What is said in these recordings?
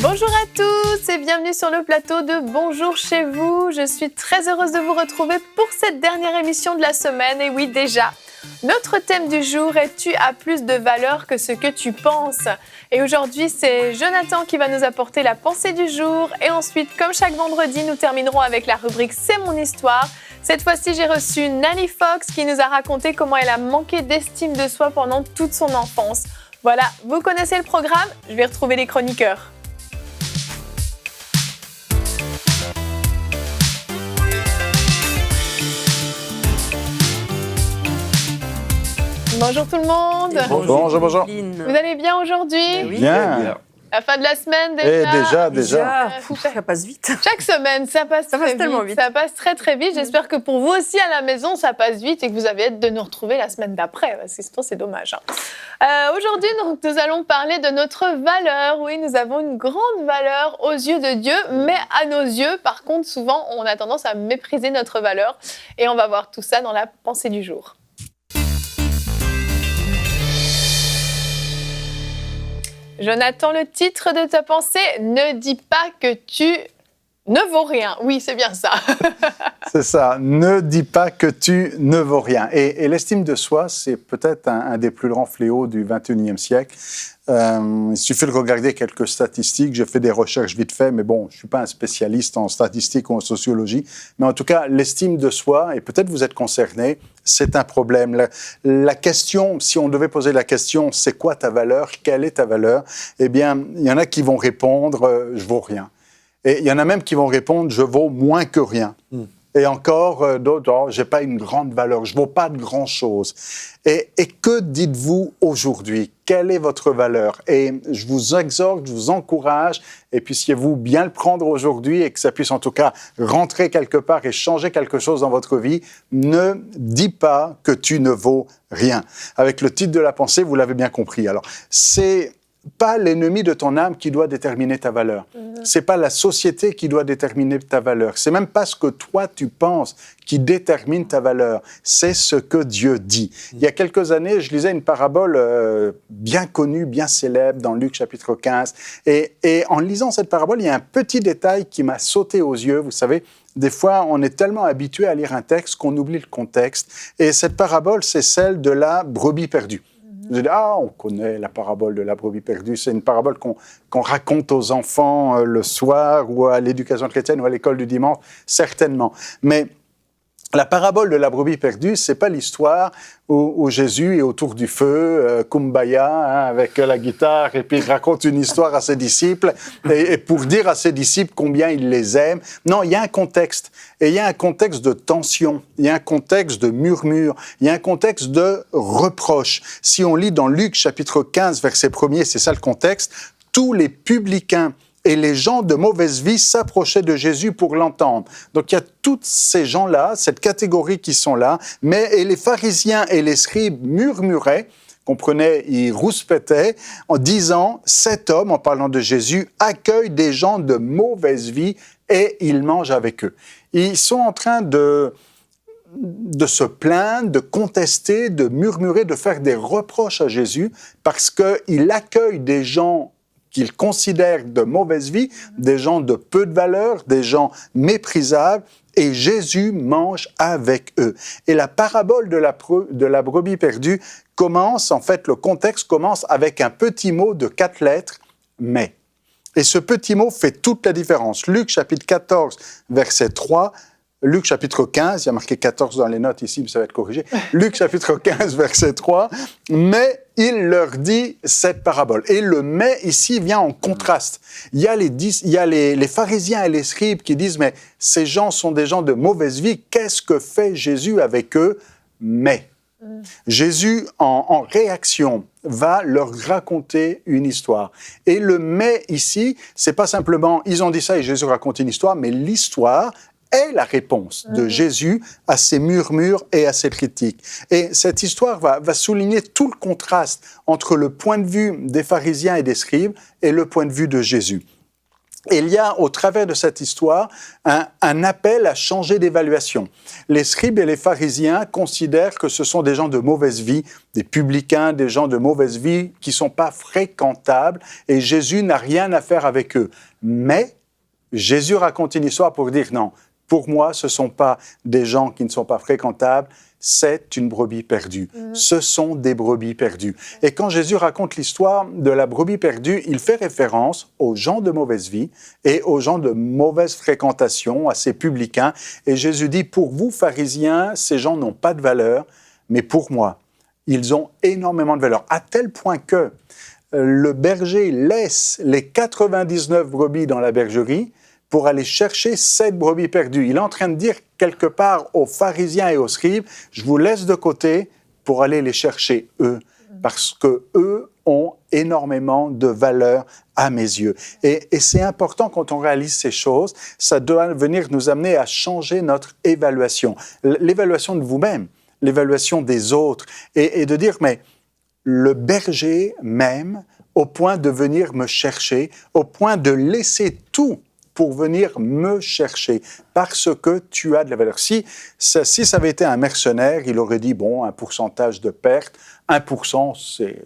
Bonjour à tous et bienvenue sur le plateau de Bonjour chez vous. Je suis très heureuse de vous retrouver pour cette dernière émission de la semaine. Et oui, déjà, notre thème du jour est « Tu as plus de valeur que ce que tu penses ». Et aujourd'hui, c'est Jonathan qui va nous apporter la pensée du jour. Et ensuite, comme chaque vendredi, nous terminerons avec la rubrique « C'est mon histoire ». Cette fois-ci, j'ai reçu Nanny Fox qui nous a raconté comment elle a manqué d'estime de soi pendant toute son enfance. Voilà, vous connaissez le programme, je vais retrouver les chroniqueurs. Bonjour tout le monde. Bonjour. Vous allez bien aujourd'hui? Oui. Bien. La fin de la semaine déjà. Déjà. Ça passe vite. Chaque semaine, ça passe tellement vite. Ça passe très très vite. J'espère que pour vous aussi à la maison, ça passe vite et que vous avez hâte de nous retrouver la semaine d'après. Parce que sinon, c'est dommage. Aujourd'hui, nous allons parler de notre valeur. Oui, nous avons une grande valeur aux yeux de Dieu, mais à nos yeux, par contre, souvent, on a tendance à mépriser notre valeur. Et on va voir tout ça dans la pensée du jour. Jonathan, le titre de ta pensée, ne dis pas que tu ne vaux rien. Oui, c'est bien ça. C'est ça, ne dis pas que tu ne vaux rien. Et l'estime de soi, c'est peut-être un des plus grands fléaux du XXIe siècle. Il suffit de regarder quelques statistiques. J'ai fait des recherches vite fait, mais bon, je ne suis pas un spécialiste en statistique ou en sociologie. Mais en tout cas, l'estime de soi, et peut-être vous êtes concerné, c'est un problème. La question, si on devait poser la question, c'est quoi ta valeur? Quelle est ta valeur? Eh bien, il y en a qui vont répondre, je vaux rien. Et il y en a même qui vont répondre, je vaux moins que rien. Et encore d'autres, j'ai pas une grande valeur, je vaux pas de grand-chose. Et que dites-vous aujourd'hui? Quelle est votre valeur? Et je vous exhorte, je vous encourage, et puissiez-vous bien le prendre aujourd'hui et que ça puisse en tout cas rentrer quelque part et changer quelque chose dans votre vie. Ne dis pas que tu ne vaux rien. Avec le titre de la pensée, vous l'avez bien compris. Alors, c'est pas l'ennemi de ton âme qui doit déterminer ta valeur. C'est pas la société qui doit déterminer ta valeur. C'est même pas ce que toi tu penses qui détermine ta valeur. C'est ce que Dieu dit. Il y a quelques années, je lisais une parabole bien connue, bien célèbre dans Luc chapitre 15. Et en lisant cette parabole, il y a un petit détail qui m'a sauté aux yeux. Vous savez, des fois, on est tellement habitué à lire un texte qu'on oublie le contexte. Et cette parabole, c'est celle de la brebis perdue. Je dis, on connaît la parabole de la brebis perdue. C'est une parabole qu'on raconte aux enfants le soir ou à l'éducation chrétienne ou à l'école du dimanche, certainement. Mais la parabole de la brebis perdue, c'est pas l'histoire où Jésus est autour du feu, kumbaya, avec la guitare, et puis il raconte une histoire à ses disciples, et pour dire à ses disciples combien il les aime. Non, il y a un contexte. Et il y a un contexte de tension, il y a un contexte de murmure, il y a un contexte de reproche. Si on lit dans Luc chapitre 15, verset 1er, c'est ça le contexte, tous les publicains et les gens de mauvaise vie s'approchaient de Jésus pour l'entendre. Donc il y a tous ces gens-là, cette catégorie qui sont là, et les pharisiens et les scribes murmuraient, comprenez, ils rouspétaient en disant « Cet homme, en parlant de Jésus, accueille des gens de mauvaise vie et il mange avec eux. » Ils sont en train de se plaindre, de contester, de murmurer, de faire des reproches à Jésus parce qu'il accueille des gens qu'ils considèrent de mauvaise vie, des gens de peu de valeur, des gens méprisables, et Jésus mange avec eux. Et la parabole de la brebis perdue commence, en fait, le contexte commence avec un petit mot de 4 lettres, « mais ». Et ce petit mot fait toute la différence. Luc chapitre 14, verset 3, Luc chapitre 15, il y a marqué 14 dans les notes ici, mais ça va être corrigé. Luc chapitre 15, verset 3, « Mais il leur dit cette parabole. » Et le « mais » ici vient en contraste. Il y a les pharisiens et les scribes qui disent « Mais ces gens sont des gens de mauvaise vie, qu'est-ce que fait Jésus avec eux ?» Mais Jésus, en réaction, va leur raconter une histoire. Et le « mais » ici, c'est pas simplement « ils ont dit ça et Jésus raconte une histoire », mais l'histoire est la réponse de Jésus à ses murmures et à ses critiques. Et cette histoire va souligner tout le contraste entre le point de vue des pharisiens et des scribes et le point de vue de Jésus. Et il y a, au travers de cette histoire, un appel à changer d'évaluation. Les scribes et les pharisiens considèrent que ce sont des gens de mauvaise vie, des publicains, des gens de mauvaise vie qui ne sont pas fréquentables, et Jésus n'a rien à faire avec eux. Mais Jésus raconte une histoire pour dire non, pour moi, ce ne sont pas des gens qui ne sont pas fréquentables, c'est une brebis perdue. Ce sont des brebis perdues. Et quand Jésus raconte l'histoire de la brebis perdue, il fait référence aux gens de mauvaise vie et aux gens de mauvaise fréquentation, à ces publicains. Et Jésus dit, pour vous, pharisiens, ces gens n'ont pas de valeur, mais pour moi, ils ont énormément de valeur. À tel point que le berger laisse les 99 brebis dans la bergerie pour aller chercher 7 brebis perdues. Il est en train de dire quelque part aux pharisiens et aux scribes, je vous laisse de côté pour aller les chercher eux, parce que eux ont énormément de valeur à mes yeux. Et c'est important quand on réalise ces choses, ça doit venir nous amener à changer notre évaluation. L'évaluation de vous-même, l'évaluation des autres, et de dire, mais le berger m'aime au point de venir me chercher, au point de laisser tout pour venir me chercher, parce que tu as de la valeur. Si ça avait été un mercenaire, il aurait dit, bon, un pourcentage de perte, 1%, c'est...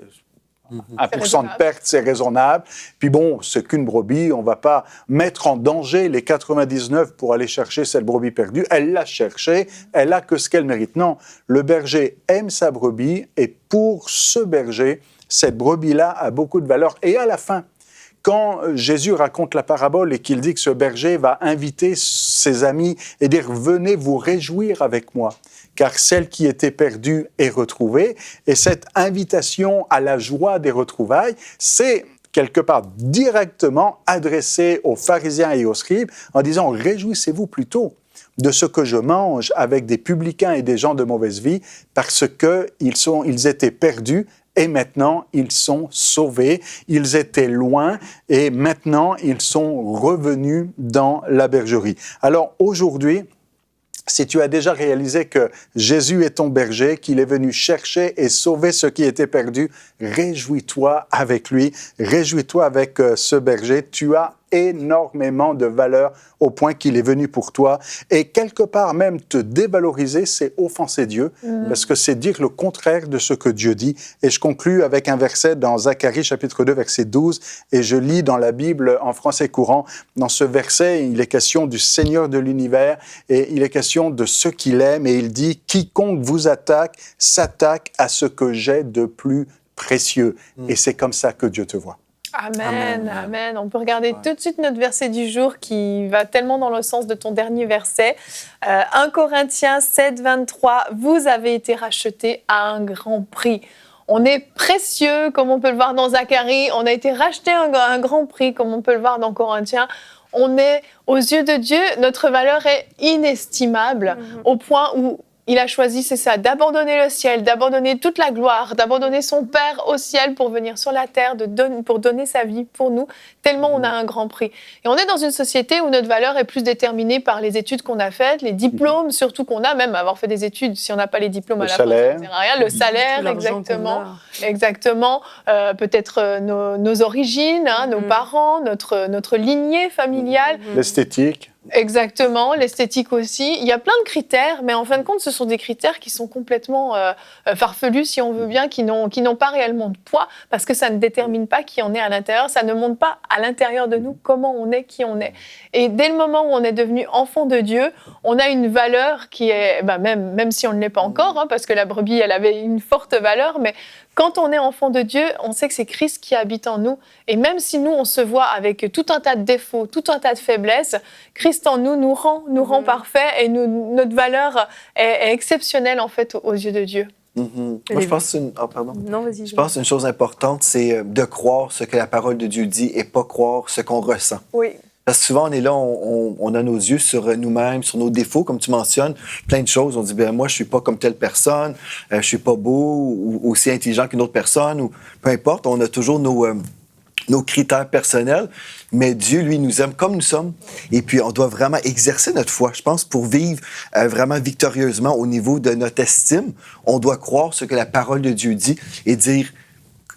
1% de perte, c'est raisonnable. Puis bon, c'est qu'une brebis, on ne va pas mettre en danger les 99 pour aller chercher cette brebis perdue. Elle l'a cherchée, elle a que ce qu'elle mérite. Non, le berger aime sa brebis et pour ce berger, cette brebis-là a beaucoup de valeur. Et à la fin, quand Jésus raconte la parabole et qu'il dit que ce berger va inviter ses amis et dire « Venez vous réjouir avec moi », car celle qui était perdue est retrouvée. Et cette invitation à la joie des retrouvailles, c'est quelque part directement adressé aux pharisiens et aux scribes en disant « Réjouissez-vous plutôt de ce que je mange avec des publicains et des gens de mauvaise vie, parce qu'ils étaient perdus, et maintenant, ils sont sauvés. Ils étaient loin et maintenant, ils sont revenus dans la bergerie. » Alors aujourd'hui, si tu as déjà réalisé que Jésus est ton berger, qu'il est venu chercher et sauver ceux qui étaient perdus, réjouis-toi avec lui, réjouis-toi avec ce berger. Tu as énormément de valeur au point qu'il est venu pour toi. Et quelque part même te dévaloriser, c'est offenser Dieu, parce que c'est dire le contraire de ce que Dieu dit. Et je conclus avec un verset dans Zacharie chapitre 2, verset 12, et je lis dans la Bible en français courant. Dans ce verset, il est question du Seigneur de l'univers, et il est question de ce qu'il aime, et il dit « Quiconque vous attaque, s'attaque à ce que j'ai de plus précieux. » Et c'est comme ça que Dieu te voit. Amen, amen. On peut regarder tout de suite notre verset du jour qui va tellement dans le sens de ton dernier verset. 1 Corinthiens 7, 23, « Vous avez été rachetés à un grand prix. » On est précieux, comme on peut le voir dans Zacharie. On a été rachetés à un grand prix, comme on peut le voir dans Corinthiens. On est, aux yeux de Dieu, notre valeur est inestimable, au point où il a choisi, c'est ça, d'abandonner le ciel, d'abandonner toute la gloire, d'abandonner son Père au ciel pour venir sur la terre, pour donner sa vie pour nous, tellement on a un grand prix. Et on est dans une société où notre valeur est plus déterminée par les études qu'on a faites, les diplômes surtout qu'on a, même avoir fait des études, si on n'a pas les diplômes à la fin, ça ne sert à rien. Le salaire, exactement. Peut-être nos origines, nos parents, notre lignée familiale. L'esthétique. Exactement, l'esthétique aussi. Il y a plein de critères, mais en fin de compte, ce sont des critères qui sont complètement farfelus, si on veut bien, qui n'ont pas réellement de poids, parce que ça ne détermine pas qui on est à l'intérieur, ça ne montre pas à l'intérieur de nous comment on est, qui on est. Et dès le moment où on est devenu enfant de Dieu, on a une valeur qui est, même si on ne l'est pas encore, parce que la brebis, elle avait une forte valeur, mais quand on est enfant de Dieu, on sait que c'est Christ qui habite en nous. Et même si nous, on se voit avec tout un tas de défauts, tout un tas de faiblesses, Christ en nous rend parfaits et notre valeur est exceptionnelle en fait aux yeux de Dieu. Moi, je pense une... Non, vas-y. Je pense une chose importante, c'est de croire ce que la parole de Dieu dit et pas croire ce qu'on ressent. Oui. Parce que souvent, on est là, on a nos yeux sur nous-mêmes, sur nos défauts, comme tu mentionnes, plein de choses. On dit, moi, je suis pas comme telle personne, je suis pas beau ou aussi intelligent qu'une autre personne, ou peu importe, on a toujours nos critères personnels, mais Dieu, lui, nous aime comme nous sommes. Et puis, on doit vraiment exercer notre foi. Je pense, pour vivre vraiment victorieusement au niveau de notre estime, on doit croire ce que la parole de Dieu dit et dire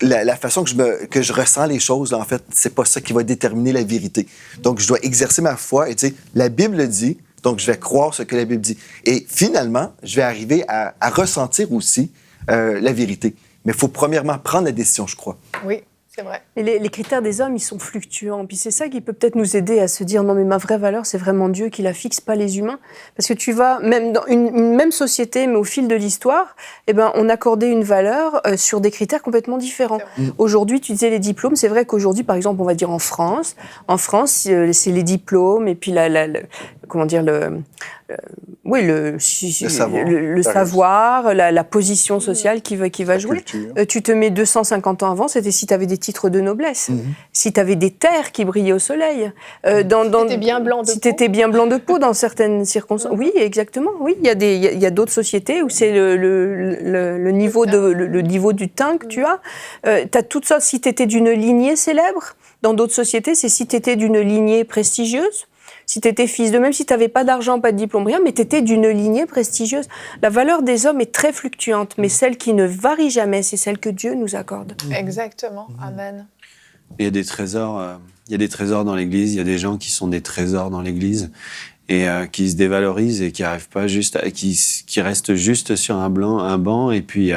la façon que je ressens les choses, là, en fait, c'est pas ça qui va déterminer la vérité. Donc, je dois exercer ma foi et dire, la Bible le dit, donc je vais croire ce que la Bible dit. Et finalement, je vais arriver à ressentir aussi la vérité. Mais il faut premièrement prendre la décision, je crois. Oui. C'est vrai. Et les critères des hommes, ils sont fluctuants. Puis c'est ça qui peut peut-être nous aider à se dire non, mais ma vraie valeur, c'est vraiment Dieu qui la fixe, pas les humains. Parce que tu vas, même dans une même société, mais au fil de l'histoire, eh ben, on accordait une valeur sur des critères complètement différents. Aujourd'hui, tu disais les diplômes. C'est vrai qu'aujourd'hui, par exemple, on va dire en France, c'est les diplômes et puis comment dire, le savoir, la position sociale qui va jouer. Tu te mets 250 ans avant, c'était si tu avais des titres de noblesse, si tu avais des terres qui brillaient au soleil. Si tu étais bien blanc de peau. Si tu étais bien blanc de peau dans certaines circonstances. Oui, exactement. Oui, il y a d'autres sociétés où c'est le niveau du teint que tu as. Tu as toutes sortes. Si tu étais d'une lignée célèbre, dans d'autres sociétés, c'est si tu étais d'une lignée prestigieuse. Si tu étais fils de, même si tu n'avais pas d'argent, pas de diplôme, rien, mais tu étais d'une lignée prestigieuse. La valeur des hommes est très fluctuante, mais celle qui ne varie jamais, c'est celle que Dieu nous accorde. Exactement. Amen. Il y a des trésors dans l'Église, il y a des gens qui sont des trésors dans l'Église et qui se dévalorisent et qui arrivent pas qui restent juste sur un banc et puis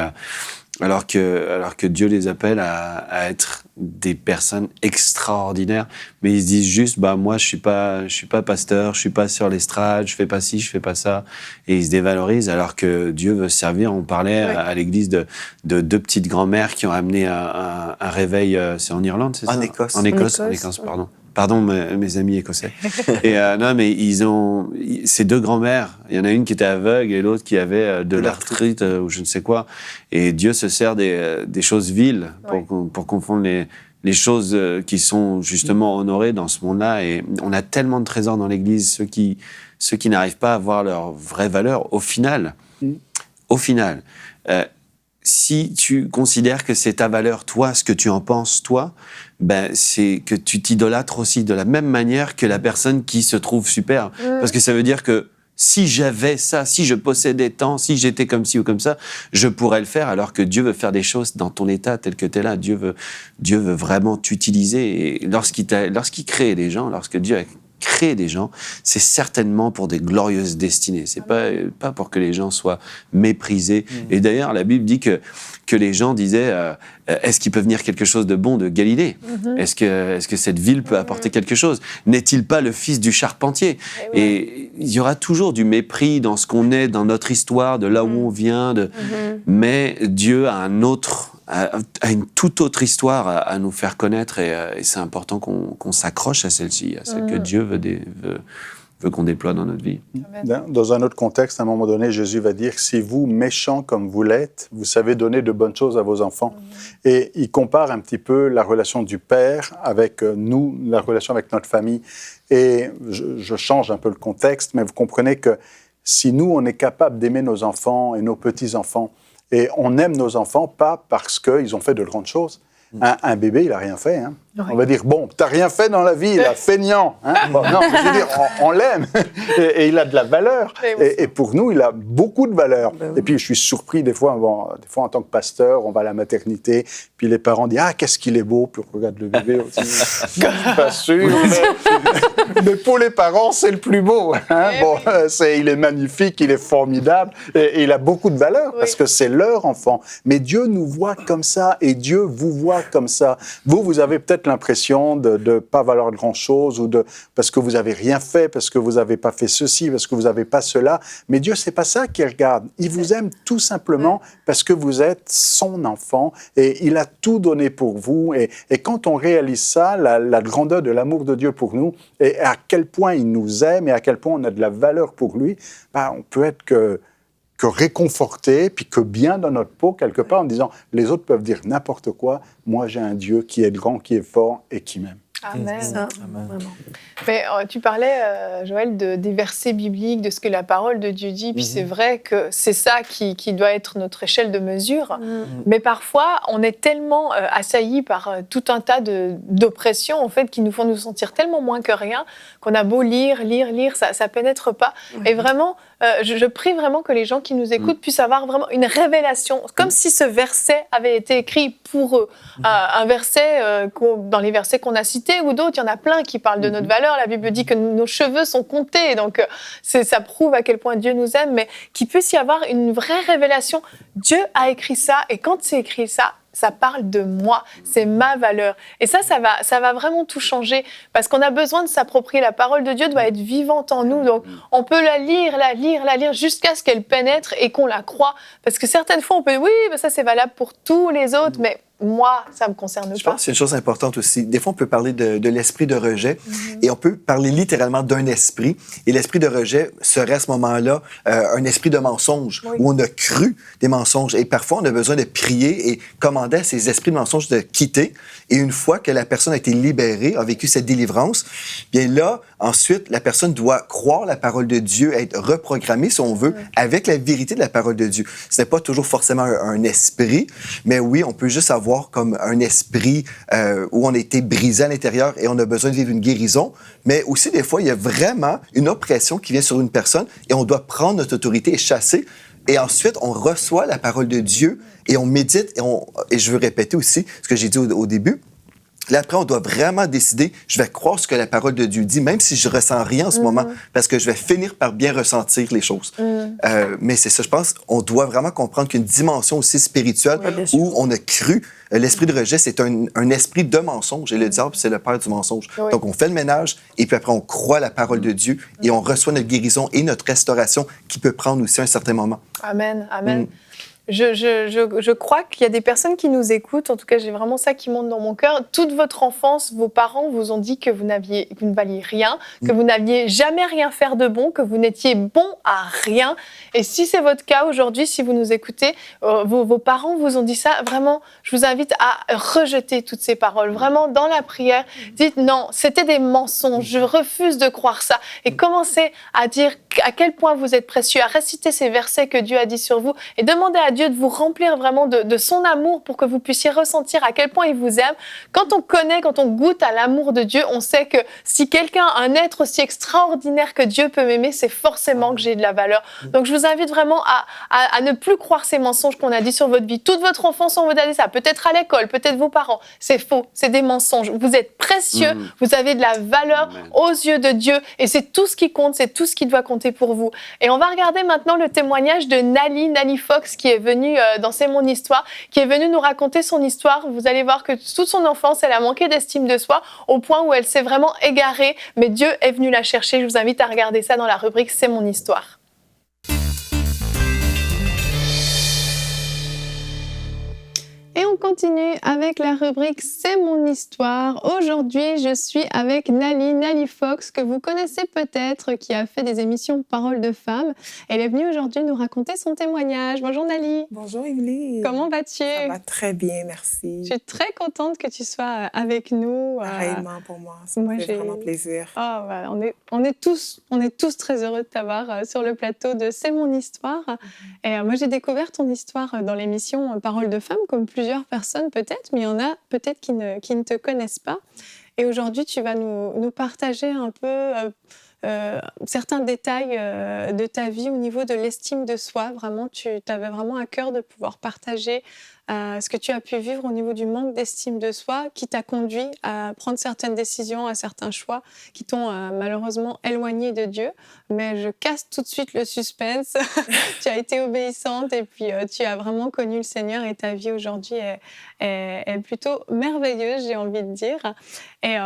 alors que Dieu les appelle à être des personnes extraordinaires, mais ils se disent juste moi je suis pas pasteur, je suis pas sur l'estrade, je fais pas ci, je fais pas ça, et ils se dévalorisent alors que Dieu veut servir. On parlait à l'église de deux petites grand-mères qui ont amené un réveil, c'est en Irlande, c'est ça? En Écosse, pardon. Pardon, mes amis écossais. Et non, mais ces deux grand-mères, il y en a une qui était aveugle et l'autre qui avait de l'arthrite ou je ne sais quoi. Et Dieu se sert des choses viles pour confondre les choses qui sont justement honorées dans ce monde-là. Et on a tellement de trésors dans l'Église, ceux qui n'arrivent pas à voir leur vraie valeur. Au final, si tu considères que c'est ta valeur, toi, ce que tu en penses, toi, c'est que tu t'idolâtres aussi de la même manière que la personne qui se trouve super. Parce que ça veut dire que si j'avais ça, si je possédais tant, si j'étais comme ci ou comme ça, je pourrais le faire, alors que Dieu veut faire des choses dans ton état tel que tu es là. Dieu veut vraiment t'utiliser. Et lorsqu'il crée des gens, lorsque Dieu a créé des gens, c'est certainement pour des glorieuses destinées. C'est pas pour que les gens soient méprisés. Et d'ailleurs, la Bible dit que les gens disaient est-ce qu'il peut venir quelque chose de bon de Galilée? Est-ce que cette ville peut apporter quelque chose? N'est-il pas le fils du charpentier? Et il y aura toujours du mépris dans ce qu'on est, dans notre histoire, de là où on vient. Mais Dieu a a une toute autre histoire à nous faire connaître et c'est important qu'on s'accroche à celle-ci, à celle que Dieu veut qu'on déploie dans notre vie. Dans un autre contexte, à un moment donné, Jésus va dire « Si vous, méchants comme vous l'êtes, vous savez donner de bonnes choses à vos enfants. » Et il compare un petit peu la relation du Père avec nous, la relation avec notre famille. Et je change un peu le contexte, mais vous comprenez que si nous, on est capable d'aimer nos enfants et nos petits-enfants, et on aime nos enfants pas parce qu'ils ont fait de grandes choses. Un bébé, il n'a rien fait. Hein. On va dire, bon, tu n'as rien fait dans la vie, il a feignant. Hein. Bon, non, je veux dire, on l'aime. Et il a de la valeur. Et pour nous, il a beaucoup de valeur. Et puis, je suis surpris des fois en tant que pasteur, on va à la maternité, puis les parents disent, qu'est-ce qu'il est beau. Puis on regarde le bébé aussi. Je ne suis pas sûr. Mais pour les parents, c'est le plus beau. Hein. Bon, il est magnifique, il est formidable. Et il a beaucoup de valeur parce que c'est leur enfant. Mais Dieu nous voit comme ça et Dieu vous voit comme ça. Vous avez peut-être l'impression de ne pas valoir grand-chose parce que vous n'avez rien fait, parce que vous n'avez pas fait ceci, parce que vous n'avez pas cela. Mais Dieu, ce n'est pas ça qu'il regarde. Il vous aime tout simplement parce que vous êtes son enfant et il a tout donné pour vous. Et quand on réalise ça, la grandeur de l'amour de Dieu pour nous et à quel point il nous aime et à quel point on a de la valeur pour lui, on peut être que réconforté, puis que bien dans notre peau, quelque part, en disant, les autres peuvent dire n'importe quoi, moi j'ai un Dieu qui est grand, qui est fort et qui m'aime. Amen. Amen. Mais tu parlais, Joël, des versets bibliques, de ce que la parole de Dieu dit, puis c'est vrai que c'est ça qui doit être notre échelle de mesure, mais parfois, on est tellement assaillis par tout un tas d'oppressions, en fait, qui nous font nous sentir tellement moins que rien, qu'on a beau lire, ça pénètre pas. Et vraiment, je prie vraiment que les gens qui nous écoutent puissent avoir vraiment une révélation, comme si ce verset avait été écrit pour eux. Un verset, dans les versets qu'on a cités ou d'autres, il y en a plein qui parlent de notre valeur. La Bible dit que nos cheveux sont comptés, donc ça prouve à quel point Dieu nous aime, mais qu'il puisse y avoir une vraie révélation. Dieu a écrit ça, et quand c'est écrit ça parle de moi, c'est ma valeur. Et ça va vraiment tout changer, parce qu'on a besoin de s'approprier. La parole de Dieu doit être vivante en nous, donc on peut la lire, jusqu'à ce qu'elle pénètre et qu'on la croie. Parce que certaines fois, on peut dire, oui, mais ça c'est valable pour tous les autres, mais moi, ça me concerne Je pas. pense que c'est une chose importante aussi. Des fois, on peut parler de l'esprit de rejet et on peut parler littéralement d'un esprit. Et l'esprit de rejet serait à ce moment-là un esprit de mensonge où on a cru des mensonges. Et parfois, on a besoin de prier et commander à ces esprits de mensonge de quitter. Et une fois que la personne a été libérée, a vécu cette délivrance, bien là, ensuite, la personne doit croire la parole de Dieu, être reprogrammée, si on veut, avec la vérité de la parole de Dieu. Ce n'est pas toujours forcément un esprit, mais oui, on peut juste avoir comme un esprit où on a été brisé à l'intérieur et on a besoin de vivre une guérison. Mais aussi, des fois, il y a vraiment une oppression qui vient sur une personne et on doit prendre notre autorité et chasser. Et ensuite, on reçoit la parole de Dieu et on médite. Et je veux répéter aussi ce que j'ai dit au début. Là, après, on doit vraiment décider, je vais croire ce que la parole de Dieu dit, même si je ressens rien en ce moment, parce que je vais finir par bien ressentir les choses. Mais c'est ça, je pense, on doit vraiment comprendre qu'une dimension aussi spirituelle où on a cru, l'esprit de rejet, c'est un esprit de mensonge. Et le diable, c'est le père du mensonge. Donc, on fait le ménage, et puis après, on croit la parole de Dieu, et on reçoit notre guérison et notre restauration qui peut prendre aussi un certain moment. Amen, amen. Je crois qu'il y a des personnes qui nous écoutent, en tout cas j'ai vraiment ça qui monte dans mon cœur. Toute votre enfance, vos parents vous ont dit que vous ne valiez rien, que vous n'aviez jamais rien faire de bon, que vous n'étiez bon à rien. Et si c'est votre cas aujourd'hui, si vous nous écoutez, vos parents vous ont dit ça, vraiment, je vous invite à rejeter toutes ces paroles. Vraiment, dans la prière, dites non, c'était des mensonges, je refuse de croire ça. Et commencez à dire à quel point vous êtes précieux, à réciter ces versets que Dieu a dit sur vous et demandez à Dieu de vous remplir vraiment de son amour pour que vous puissiez ressentir à quel point il vous aime. Quand on goûte à l'amour de Dieu, on sait que si quelqu'un, un être aussi extraordinaire que Dieu peut m'aimer, c'est forcément que j'ai de la valeur. Donc je vous invite vraiment à ne plus croire ces mensonges qu'on a dit sur votre vie. Toute votre enfance, on vous a dit ça, peut-être à l'école, peut-être vos parents. C'est faux, c'est des mensonges. Vous êtes précieux, vous avez de la valeur aux yeux de Dieu et c'est tout ce qui compte, c'est tout ce qui doit compter pour vous. Et on va regarder maintenant le témoignage de Nali Fox qui est venue dans C'est mon histoire, qui est venue nous raconter son histoire. Vous allez voir que toute son enfance, elle a manqué d'estime de soi au point où elle s'est vraiment égarée, mais Dieu est venu la chercher. Je vous invite à regarder ça dans la rubrique C'est mon histoire. Et on continue avec la rubrique C'est mon histoire. Aujourd'hui, je suis avec Nali Fox, que vous connaissez peut-être, qui a fait des émissions Paroles de femmes. Elle est venue aujourd'hui nous raconter son témoignage. Bonjour Nali. Bonjour Evelyne. Comment vas-tu? Ça va très bien, merci. Je suis très contente que tu sois avec nous. Pareillement pour moi, ça me fait vraiment plaisir. Oh, voilà. on est tous très heureux de t'avoir sur le plateau de C'est mon histoire. Et moi, j'ai découvert ton histoire dans l'émission Paroles de femmes, comme plusieurs personnes peut-être, mais il y en a peut-être qui ne te connaissent pas. Et aujourd'hui, tu vas nous partager un peu certains détails de ta vie au niveau de l'estime de soi. Vraiment, tu avais vraiment à cœur de pouvoir partager ce que tu as pu vivre au niveau du manque d'estime de soi qui t'a conduit à prendre certaines décisions, à certains choix qui t'ont malheureusement éloigné de Dieu. Mais je casse tout de suite le suspense. Tu as été obéissante et puis tu as vraiment connu le Seigneur et ta vie aujourd'hui est plutôt merveilleuse, j'ai envie de dire. Et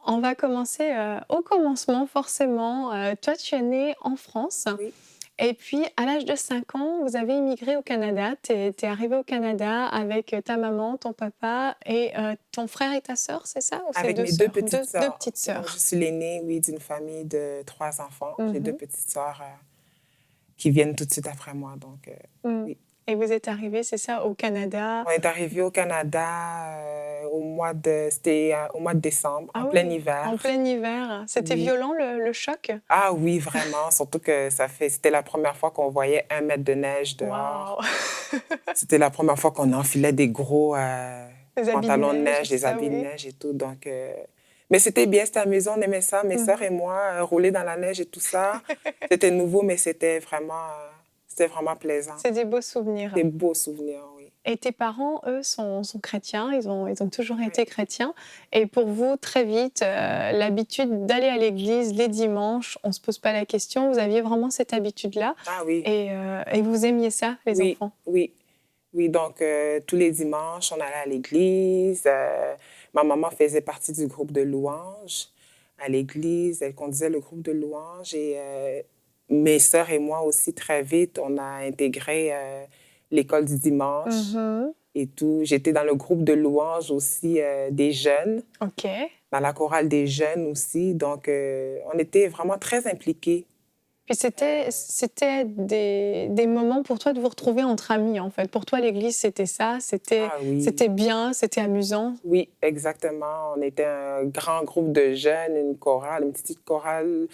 on va commencer au commencement, forcément. Toi, tu es née en France. Oui. Et puis, à l'âge de 5 ans, vous avez immigré au Canada. Tu es arrivée au Canada avec ta maman, ton papa et ton frère et ta sœur, c'est ça? Ou avec mes deux petites sœurs. Deux petites sœurs. Je suis l'aînée, oui, d'une famille de 3 enfants. J'ai 2 petites sœurs qui viennent tout de suite après moi. Donc, oui. Et vous êtes arrivés, c'est ça, au Canada? On est arrivés au Canada au mois de décembre, en plein hiver. En plein hiver. C'était violent, le choc? Ah oui, vraiment. Surtout que c'était la première fois qu'on voyait 1 mètre de neige dehors. Wow. C'était la première fois qu'on enfilait des gros pantalons de neige, des habits de neige et tout. Donc, Mais c'était bien, c'était amusant, on aimait ça. Mes sœurs et moi, rouler dans la neige et tout ça. C'était nouveau, mais c'était vraiment plaisant. C'est des beaux souvenirs. Des beaux souvenirs, oui. Et tes parents, eux, sont chrétiens, ils ont toujours été chrétiens. Et pour vous, très vite, l'habitude d'aller à l'église les dimanches, on ne se pose pas la question, vous aviez vraiment cette habitude-là. Ah oui. Et vous aimiez ça, les enfants? Oui. Oui, donc tous les dimanches, on allait à l'église. Ma maman faisait partie du groupe de louanges à l'église. Elle conduisait le groupe de louanges. Et mes sœurs et moi aussi, très vite, on a intégré l'école du dimanche et tout. J'étais dans le groupe de louanges aussi des jeunes. OK. Dans la chorale des jeunes aussi. Donc, on était vraiment très impliqués. Puis c'était des moments pour toi de vous retrouver entre amis, en fait. Pour toi, l'église, c'était ça, c'était bien, c'était amusant. Oui, exactement. On était un grand groupe de jeunes, une chorale, une petite chorale.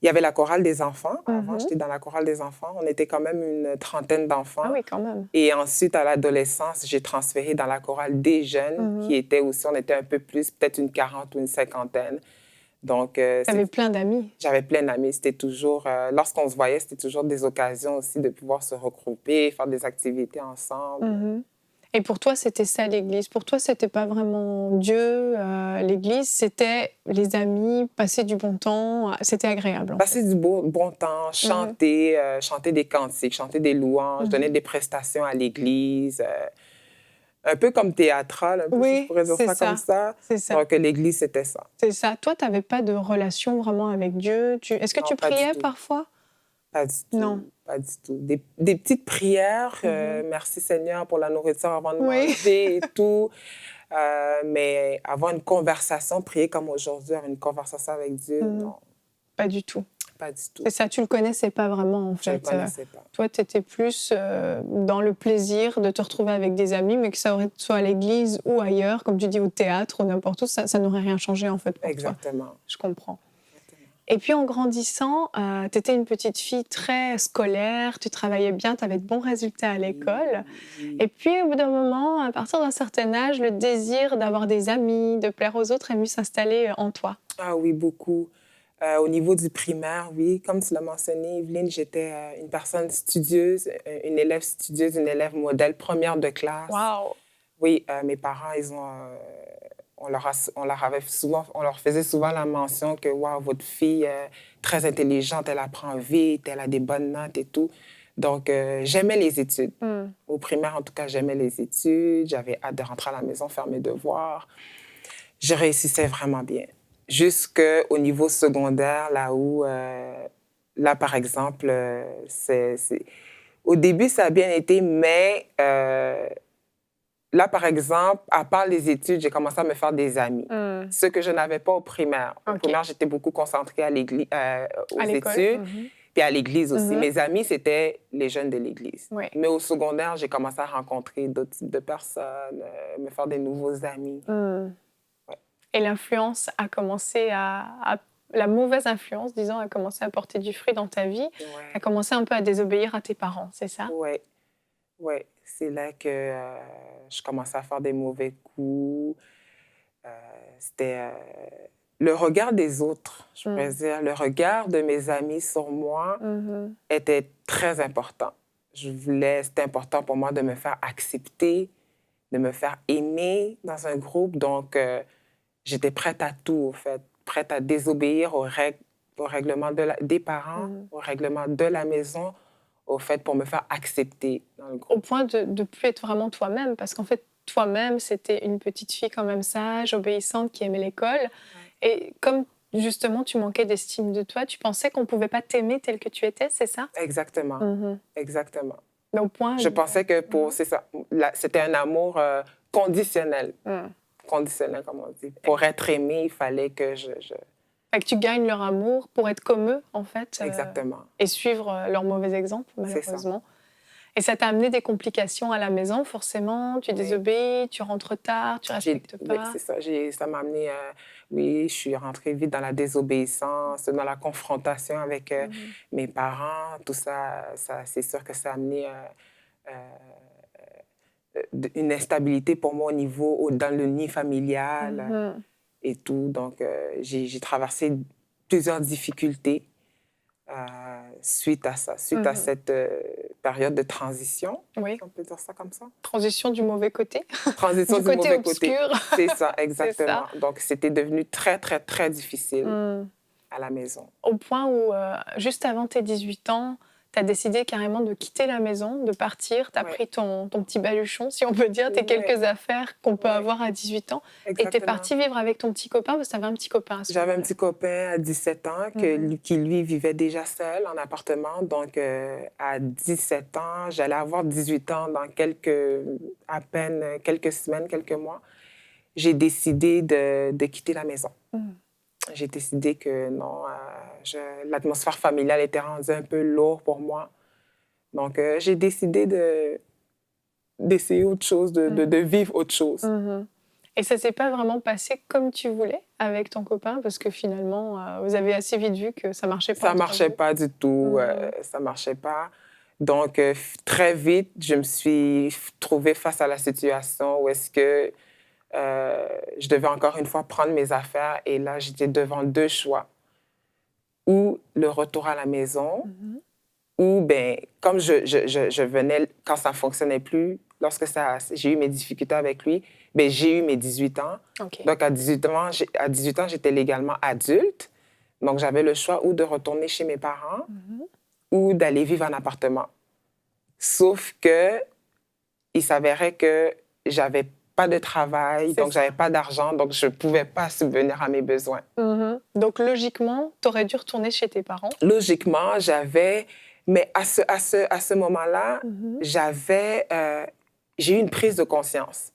Il y avait la chorale des enfants. Avant, j'étais dans la chorale des enfants. On était quand même une trentaine d'enfants. Ah oui, quand même. Et ensuite, à l'adolescence, j'ai transféré dans la chorale des jeunes, qui était aussi, on était un peu plus, peut-être une 40 ou une cinquantaine. Donc, t'avais plein d'amis. J'avais plein d'amis. C'était toujours, lorsqu'on se voyait, c'était toujours des occasions aussi de pouvoir se regrouper, faire des activités ensemble. Et pour toi, c'était ça l'église. Pour toi, c'était pas vraiment Dieu, l'église, c'était les amis, passer du bon temps, c'était agréable. Passer du bon temps, chanter, chanter des cantiques, chanter des louanges, donner des prestations à l'église. Un peu comme théâtral, un peu, si je pourrais dire ça comme ça. C'est ça. Donc, l'église, c'était ça. C'est ça. Toi, tu n'avais pas de relation vraiment avec Dieu. Est-ce que tu priais parfois? Pas du tout. Non. Pas du tout. Des petites prières, merci Seigneur pour la nourriture avant de manger et tout. Mais avoir une conversation, prier comme aujourd'hui, avoir une conversation avec Dieu, non. Pas du tout. Pas du tout. C'est ça, tu ne le connaissais pas vraiment, en fait. Je ne le connaissais pas. Toi, tu étais plus dans le plaisir de te retrouver avec des amis, mais que ça soit à l'église ou ailleurs, comme tu dis, au théâtre ou n'importe où, ça n'aurait rien changé, en fait, pour Exactement. toi. Je comprends. Et puis, en grandissant, tu étais une petite fille très scolaire, tu travaillais bien, tu avais de bons résultats à l'école. Et puis, au bout d'un moment, à partir d'un certain âge, le désir d'avoir des amis, de plaire aux autres est venu s'installer en toi. Ah oui, beaucoup. Au niveau du primaire, oui, comme tu l'as mentionné, Evelyne, j'étais une personne studieuse, une élève studieuse, une élève modèle, première de classe. Wow! Oui, mes parents, on leur faisait souvent la mention que, wow, votre fille très intelligente, elle apprend vite, elle a des bonnes notes et tout. Donc, j'aimais les études. Au primaire, en tout cas, j'aimais les études. J'avais hâte de rentrer à la maison, faire mes devoirs. Je réussissais vraiment bien. Jusqu'au niveau secondaire, là où, là, par exemple, au début, ça a bien été, mais là, par exemple, à part les études, j'ai commencé à me faire des amis. Ce que je n'avais pas au primaire. Au primaire, j'étais beaucoup concentrée aux études, puis à l'église aussi. Mes amis, c'était les jeunes de l'église. Mais au secondaire, j'ai commencé à rencontrer d'autres types de personnes, me faire des nouveaux amis. Et l'influence a commencé la mauvaise influence, disons, a commencé à porter du fruit dans ta vie. Tu as commencé un peu à désobéir à tes parents, c'est ça? Oui. C'est là que je commençais à faire des mauvais coups. C'était le regard des autres, je pourrais dire. Le regard de mes amis sur moi était très important. C'était important pour moi de me faire accepter, de me faire aimer dans un groupe. Donc, j'étais prête à tout, en fait. Prête à désobéir aux règlements des parents, aux règlements de la maison, au fait, pour me faire accepter dans le groupe. Au point de ne plus être vraiment toi-même, parce qu'en fait, toi-même, c'était une petite fille quand même sage, obéissante, qui aimait l'école. Et comme, justement, tu manquais d'estime de toi, tu pensais qu'on ne pouvait pas t'aimer tel que tu étais, c'est ça? Exactement. Exactement. Mais au point... Je pensais que c'est ça. C'était un amour conditionnel. Conditionnel, comme on dit. Pour être aimé, il fallait que Fait que tu gagnes leur amour pour être comme eux, en fait. Exactement. Et suivre leur mauvais exemple, malheureusement. Et ça t'a amené des complications à la maison, forcément. Tu désobéis, tu rentres tard, tu ne respectes pas. Oui, c'est ça. Ça m'a amené... je suis rentrée vite dans la désobéissance, dans la confrontation avec mes parents. Tout ça, c'est sûr que ça a amené une instabilité pour moi dans le nid familial. et tout. Donc, j'ai traversé plusieurs difficultés suite à ça, suite à cette période de transition. Oui. On peut dire ça comme ça. Transition du mauvais côté. Transition Du du côté mauvais obscur. côté. C'est ça, exactement. C'est Donc, c'était devenu très, très, très difficile Mm. à la maison. Au point où, juste avant tes 18 ans, tu as décidé carrément de quitter la maison, de partir. Tu as Ouais. pris ton petit baluchon, si on peut dire, tes Ouais. quelques affaires qu'on peut Ouais. avoir à 18 ans. Et tu es Exactement. partie vivre avec ton petit copain parce que tu avais un petit copain à ce J'avais un moment-là. petit copain à 17 ans qui, lui, vivait déjà seul en appartement. Donc, à 17 ans, j'allais avoir 18 ans dans à peine quelques semaines, quelques mois. J'ai décidé de quitter la maison. J'ai décidé que non, l'atmosphère familiale était rendue un peu lourde pour moi. Donc, j'ai décidé d'essayer autre chose, de vivre autre chose. Et ça s'est pas vraiment passé comme tu voulais avec ton copain parce que finalement, vous avez assez vite vu que ça marchait pas. Ça entre marchait vous. pas du tout. Ça marchait pas. Donc, très vite, je me suis trouvée face à la situation où est-ce que je devais encore une fois prendre mes affaires. Et là, j'étais devant deux choix. Ou le retour à la maison, ou, ben, comme je venais, quand ça ne fonctionnait plus, lorsque j'ai eu mes difficultés avec lui, ben, j'ai eu mes 18 ans. OK. Donc, à 18 ans, j'étais légalement adulte. Donc, j'avais le choix ou de retourner chez mes parents ou d'aller vivre en appartement. Sauf que il s'avérait que j'avais pas de travail, donc j'avais pas d'argent, donc je pouvais pas subvenir à mes besoins. Donc logiquement, tu aurais dû retourner chez tes parents. Logiquement, mais à ce moment-là, j'ai eu une prise de conscience.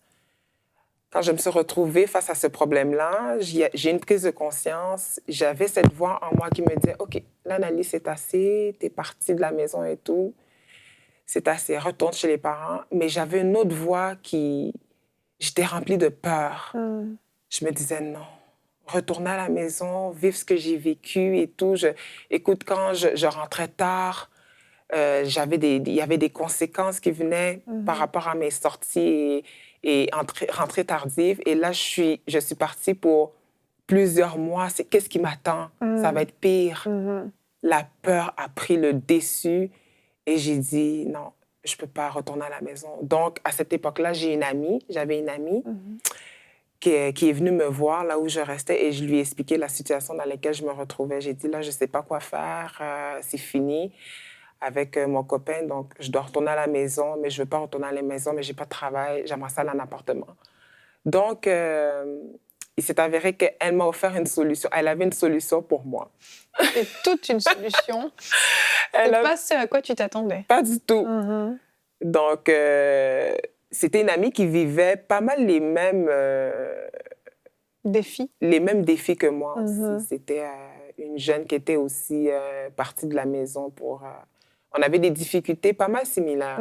Quand je me suis retrouvée face à ce problème-là, j'ai eu une prise de conscience. J'avais cette voix en moi qui me disait, OK, là, Nali, c'est assez, t'es partie de la maison et tout. C'est assez, retourne chez les parents. Mais j'avais une autre voix j'étais remplie de peur. Je me disais, non, retourner à la maison, vivre ce que j'ai vécu et tout. Écoute, quand je rentrais tard, il y avait des conséquences qui venaient par rapport à mes sorties et rentrées tardives. Et là, je suis partie pour plusieurs mois. Qu'est-ce qui m'attend? Ça va être pire. La peur a pris le dessus et j'ai dit, non, je ne peux pas retourner à la maison. Donc, à cette époque-là, j'avais une amie qui est venue me voir là où je restais et je lui ai expliqué la situation dans laquelle je me retrouvais. J'ai dit, là, je ne sais pas quoi faire, c'est fini avec mon copain, donc je dois retourner à la maison, mais je ne veux pas retourner à la maison, mais je n'ai pas de travail, j'aimerais ça aller en appartement. Donc, il s'est avéré qu'elle m'a offert une solution. Elle avait une solution pour moi. C'est toute une solution. C'est pas ce à quoi tu t'attendais. Pas du tout. Donc, c'était une amie qui vivait pas mal les mêmes défis que moi aussi. C'était une jeune qui était aussi partie de la maison on avait des difficultés pas mal similaires.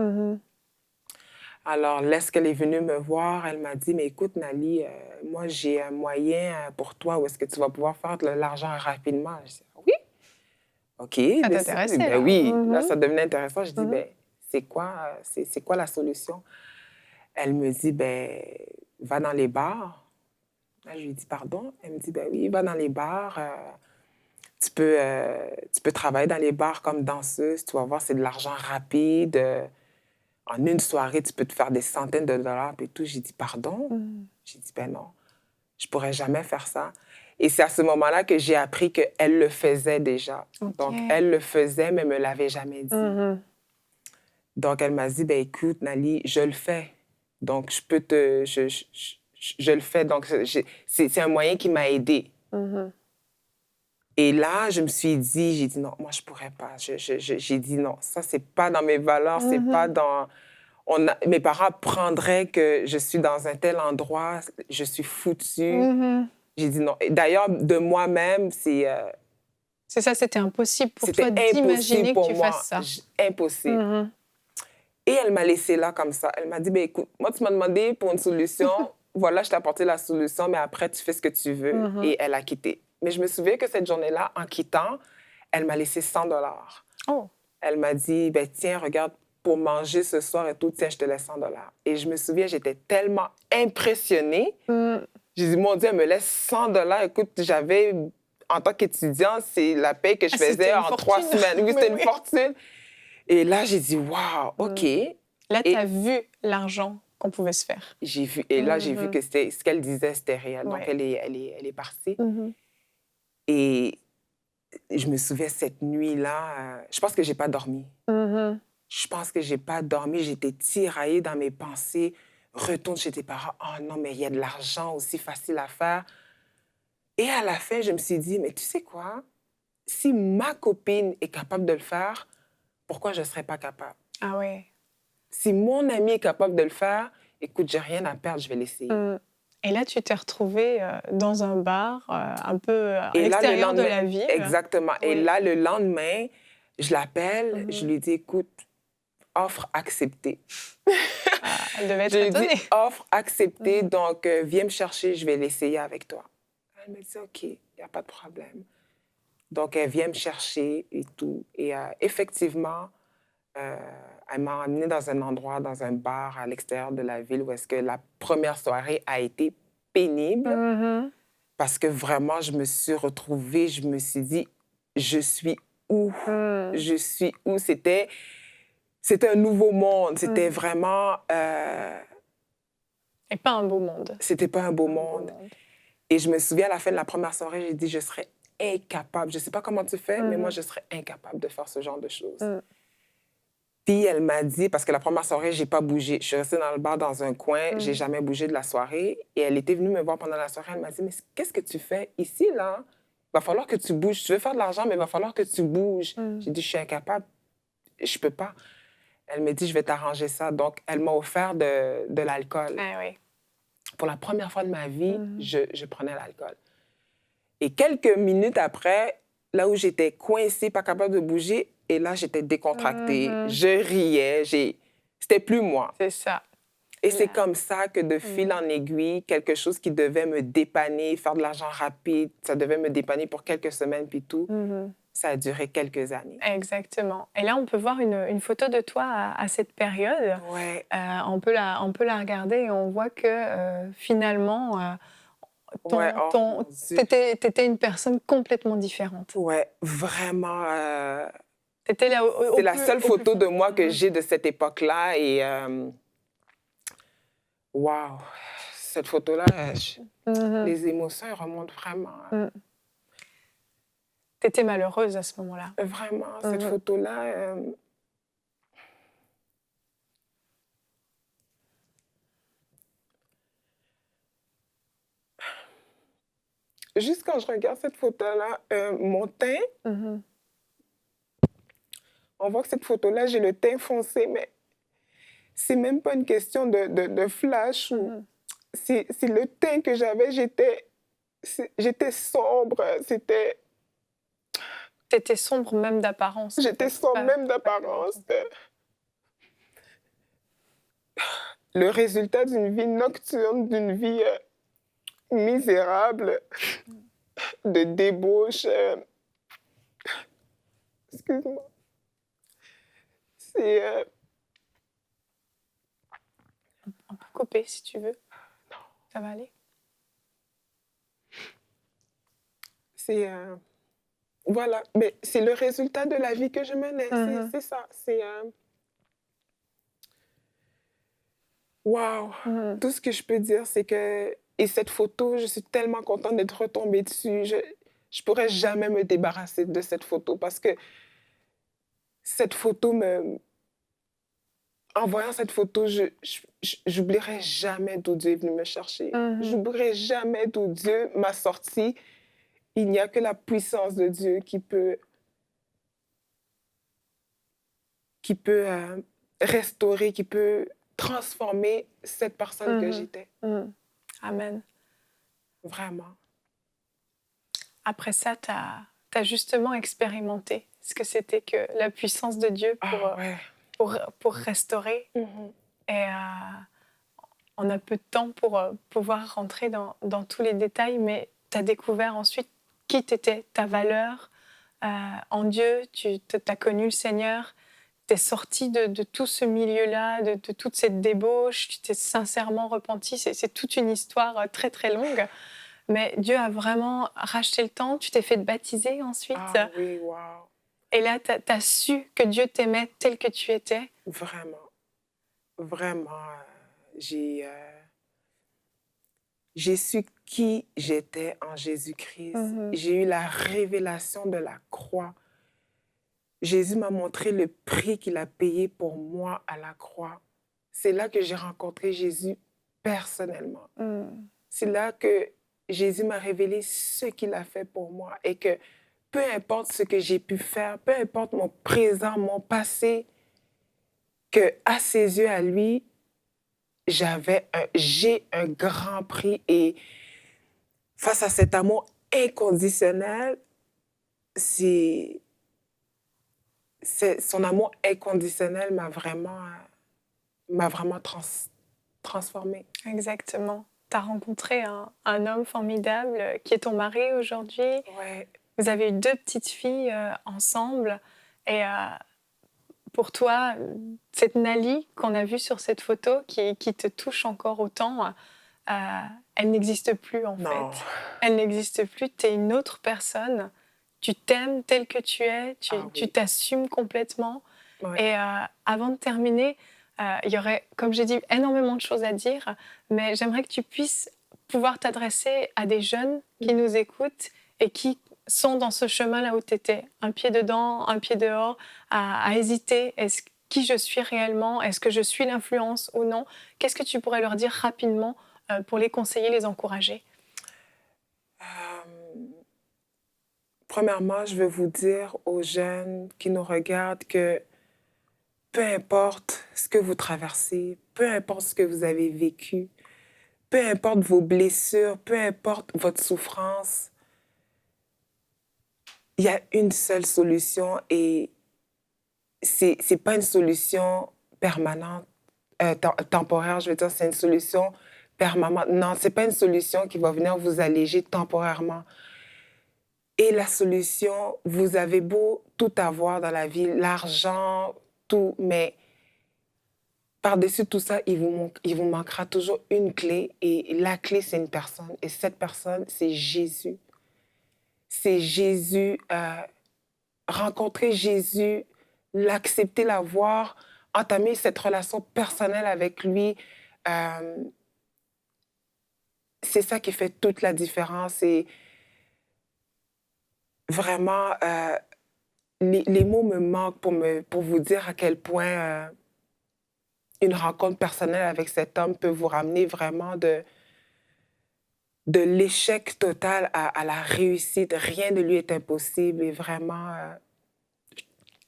Alors, lorsqu'elle est venue me voir, elle m'a dit, mais écoute, Nali, moi, j'ai un moyen pour toi où est-ce que tu vas pouvoir faire de l'argent rapidement. Je dis, oui. OK. Ça t'intéressait, ben là? oui, là, ça devenait intéressant. Je dis, ben, c'est quoi la solution? Elle me dit, ben, va dans les bars. Là, je lui dis, pardon? Elle me dit, ben oui, va dans les bars. Tu peux travailler dans les bars comme danseuse. Tu vas voir, c'est de l'argent rapide. En une soirée, tu peux te faire des centaines de dollars et tout. J'ai dit, pardon? J'ai dit, ben non, je pourrais jamais faire ça. Et c'est à ce moment-là que j'ai appris qu'elle le faisait déjà. OK. Donc, elle le faisait, mais ne me l'avait jamais dit. Donc, elle m'a dit, ben écoute, Nali, je le fais. Donc, je le fais. Donc, c'est un moyen qui m'a aidée. Et là, je me suis dit, j'ai dit non, moi, je pourrais pas. J'ai dit non, ça, c'est pas dans mes valeurs, c'est pas dans... mes parents prendraient que je suis dans un tel endroit, je suis foutue. J'ai dit non. Et d'ailleurs, de moi-même, c'est ça, c'était impossible pour toi c'était d'imaginer impossible que tu pour moi. fasses ça. Impossible. Et elle m'a laissée là comme ça. Elle m'a dit, ben écoute, moi, tu m'as demandé pour une solution. Voilà, je t'ai apporté la solution, mais après, tu fais ce que tu veux. Et elle a quitté. Mais je me souviens que cette journée-là, en quittant, elle m'a laissé $100. Oh. Elle m'a dit, ben tiens, regarde, pour manger ce soir et tout, tiens, je te laisse $100. Et je me souviens, j'étais tellement impressionnée J'ai dit, mon Dieu, elle me laisse 100 $. Écoute, j'avais, en tant qu'étudiant, c'est la paye que je faisais en 3 semaines. Oui, c'était une fortune. Et là, j'ai dit, waouh, OK. Là, tu as vu l'argent qu'on pouvait se faire. J'ai vu, et là, j'ai vu que c'était, ce qu'elle disait, c'était réel. Donc, Ouais. elle est partie. Et je me souviens, cette nuit-là, je pense que j'ai pas dormi. Je pense que j'ai pas dormi. J'étais tiraillée dans mes pensées. Retourne chez tes parents. Oh non, mais il y a de l'argent aussi facile à faire. Et à la fin, je me suis dit, mais tu sais quoi? Si ma copine est capable de le faire, pourquoi je ne serais pas capable? Ah ouais. Si mon ami est capable de le faire, écoute, j'ai rien à perdre, je vais l'essayer. Et là, tu t'es retrouvée dans un bar, un peu à Et là, l'extérieur de la ville. Exactement. Oui. Et là, le lendemain, je l'appelle, je lui dis, écoute, offre acceptée. Elle devait être Je lui étonnée. dis, offre acceptée, donc viens me chercher, je vais l'essayer avec toi. Elle me dit, OK, il n'y a pas de problème. Donc, elle vient me chercher et tout. Et effectivement, elle m'a emmenée dans un endroit, dans un bar à l'extérieur de la ville où est-ce que la première soirée a été pénible parce que vraiment, je me suis retrouvée, je me suis dit, je suis où? Je suis où? C'était un nouveau monde. C'était vraiment... Et pas un beau monde. C'était pas un beau monde. Et je me souviens, à la fin de la première soirée, j'ai dit, je serais incapable. Je sais pas comment tu fais, mais moi, je serais incapable de faire ce genre de choses. Puis elle m'a dit, parce que la première soirée, j'ai pas bougé. Je suis restée dans le bar, dans un coin. J'ai jamais bougé de la soirée. Et elle était venue me voir pendant la soirée. Elle m'a dit, mais qu'est-ce que tu fais ici, là? Il va falloir que tu bouges. Tu veux faire de l'argent, mais il va falloir que tu bouges. J'ai dit, je suis incapable. Je peux pas. Elle me dit, je vais t'arranger ça. Donc, elle m'a offert de l'alcool. Ah oui. Pour la première fois de ma vie, je prenais l'alcool. Et quelques minutes après, là où j'étais coincée, pas capable de bouger, et là, j'étais décontractée. Je riais. C'était plus moi. C'est ça. Et c'est comme ça que de fil en aiguille, quelque chose qui devait me dépanner, faire de l'argent rapide, ça devait me dépanner pour quelques semaines, puis tout. Ça a duré quelques années. Exactement. Et là, on peut voir une photo de toi à cette période. Ouais. On peut la regarder et on voit que finalement, t'étais une personne complètement différente. Ouais, vraiment. T'étais là c'est la seule photo de moi que j'ai de cette époque-là. Et waouh, cette photo-là, les émotions elles remontent vraiment. T'étais malheureuse à ce moment-là. Vraiment, cette photo-là. Juste quand je regarde cette photo-là, mon teint, on voit que cette photo-là, j'ai le teint foncé, mais c'est même pas une question de flash. C'est le teint que j'avais, j'étais sombre, c'était... T'étais sombre même d'apparence. J'étais sombre même d'apparence. Le résultat d'une vie nocturne, d'une vie misérable, de débauche. Excuse-moi. C'est... On peut couper si tu veux. Non. Ça va aller? C'est... Voilà, mais c'est le résultat de la vie que je menais. C'est ça. C'est... Wow! Tout ce que je peux dire, c'est que... Et cette photo, je suis tellement contente d'être retombée dessus. Je pourrais jamais me débarrasser de cette photo parce que cette photo me... En voyant cette photo, j'oublierai jamais d'où Dieu est venu me chercher. J'oublierai jamais d'où Dieu m'a sorti. Il n'y a que la puissance de Dieu qui peut restaurer, qui peut transformer cette personne que j'étais. Amen. Vraiment. Après ça, tu as justement expérimenté ce que c'était que la puissance de Dieu pour restaurer. Et on a peu de temps pour pouvoir rentrer dans tous les détails, mais tu as découvert ensuite qui t'étais, ta valeur en Dieu. Tu as connu le Seigneur. t'es sortie de tout ce milieu-là, de toute cette débauche, tu t'es sincèrement repentie. C'est toute une histoire très, très longue. Mais Dieu a vraiment racheté le temps. Tu t'es fait baptiser ensuite. Ah oui, wow. Et là, t'as su que Dieu t'aimait tel que tu étais. Vraiment. Vraiment. J'ai su qui j'étais en Jésus-Christ. J'ai eu la révélation de la croix. Jésus m'a montré le prix qu'il a payé pour moi à la croix. C'est là que j'ai rencontré Jésus personnellement. C'est là que Jésus m'a révélé ce qu'il a fait pour moi et que peu importe ce que j'ai pu faire, peu importe mon présent, mon passé, que à ses yeux, à lui, j'ai un grand prix. Et face à cet amour inconditionnel, son amour inconditionnel m'a vraiment transformée. Exactement. Tu as rencontré un homme formidable qui est ton mari aujourd'hui. Ouais. Vous avez eu 2 petites filles ensemble. Et pour toi, cette Nali qu'on a vue sur cette photo, qui te touche encore autant, elle n'existe plus en fait. Elle n'existe plus. Tu es une autre personne. Tu t'aimes tel que tu es. Tu t'assumes complètement. Ouais. Et avant de terminer, il y aurait, comme j'ai dit, énormément de choses à dire, mais j'aimerais que tu puisses pouvoir t'adresser à des jeunes qui nous écoutent et qui sont dans ce chemin-là où tu étais, un pied dedans, un pied dehors, à hésiter. Qui je suis réellement? Est-ce que je suis l'influence ou non? Qu'est-ce que tu pourrais leur dire rapidement pour les conseiller, les encourager? Premièrement, je veux vous dire aux jeunes qui nous regardent que peu importe ce que vous traversez, peu importe ce que vous avez vécu, peu importe vos blessures, peu importe votre souffrance, il y a une seule solution et c'est pas une solution permanente, temporaire, je veux dire, c'est une solution permanente. Non, c'est pas une solution qui va venir vous alléger temporairement. Et la solution, vous avez beau tout avoir dans la vie, l'argent, tout, mais par-dessus tout ça, il vous manquera toujours une clé. Et la clé, c'est une personne. Et cette personne, c'est Jésus. C'est Jésus. Rencontrer Jésus, l'accepter, l'avoir, entamer cette relation personnelle avec lui, c'est ça qui fait toute la différence. Et vraiment, les mots me manquent pour vous dire à quel point une rencontre personnelle avec cet homme peut vous ramener vraiment de l'échec total à la réussite. Rien de lui est impossible. Et vraiment,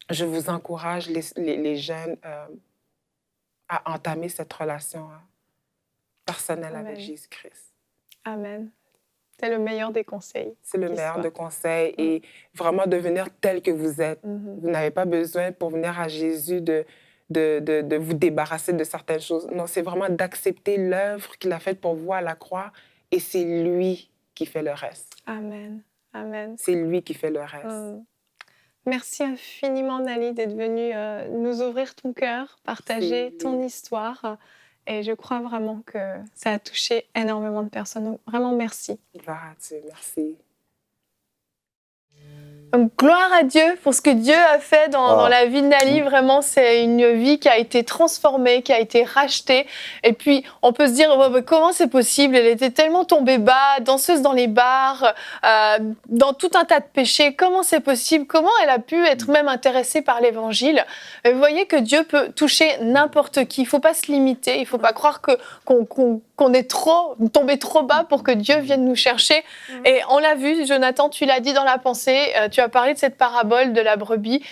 je vous encourage, les jeunes, à entamer cette relation personnelle avec Jésus-Christ. Amen. C'est le meilleur des conseils. C'est le meilleur des conseils. Et vraiment devenir tel que vous êtes. Vous n'avez pas besoin, pour venir à Jésus, de vous débarrasser de certaines choses. Non, c'est vraiment d'accepter l'œuvre qu'il a faite pour vous à la croix. Et c'est lui qui fait le reste. Amen. Amen. C'est lui qui fait le reste. Merci infiniment, Nali, d'être venue nous ouvrir ton cœur, partager ton histoire. Et je crois vraiment que ça a touché énormément de personnes. Donc, vraiment, merci. Gloire à Dieu, merci. Donc, gloire à Dieu pour ce que Dieu a fait dans la vie de Nali. Vraiment, c'est une vie qui a été transformée, qui a été rachetée. Et puis, on peut se dire, comment c'est possible? Elle était tellement tombée bas, danseuse dans les bars, dans tout un tas de péchés. Comment c'est possible? Comment elle a pu être même intéressée par l'Évangile? Vous voyez que Dieu peut toucher n'importe qui. Il ne faut pas se limiter. Il ne faut pas croire qu'on est tombé trop bas pour que Dieu vienne nous chercher. Et on l'a vu, Jonathan, tu l'as dit dans la pensée, tu as parlé de cette parabole de la brebis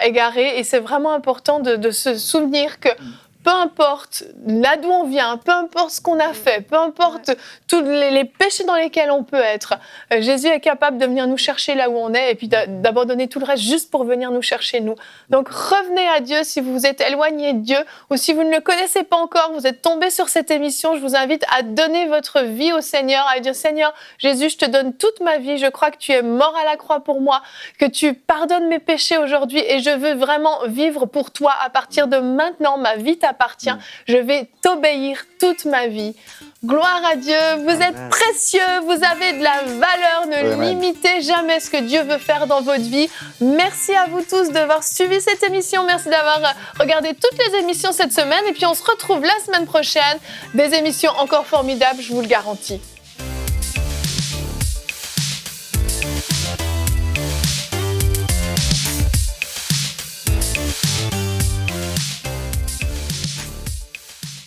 égarée, et c'est vraiment important de se souvenir que peu importe là d'où on vient, peu importe ce qu'on a fait, peu importe tous les péchés dans lesquels on peut être, Jésus est capable de venir nous chercher là où on est et puis d'abandonner tout le reste juste pour venir nous chercher nous. Donc revenez à Dieu si vous vous êtes éloigné de Dieu ou si vous ne le connaissez pas encore, vous êtes tombé sur cette émission, je vous invite à donner votre vie au Seigneur, à dire Seigneur, Jésus, je te donne toute ma vie, je crois que tu es mort à la croix pour moi, que tu pardonnes mes péchés aujourd'hui et je veux vraiment vivre pour toi à partir de maintenant, ma vie t'appartient, je vais t'obéir toute ma vie. Gloire à Dieu, vous êtes précieux, vous avez de la valeur, ne limitez jamais ce que Dieu veut faire dans votre vie. Merci à vous tous d'avoir suivi cette émission, merci d'avoir regardé toutes les émissions cette semaine et puis on se retrouve la semaine prochaine, des émissions encore formidables, je vous le garantis.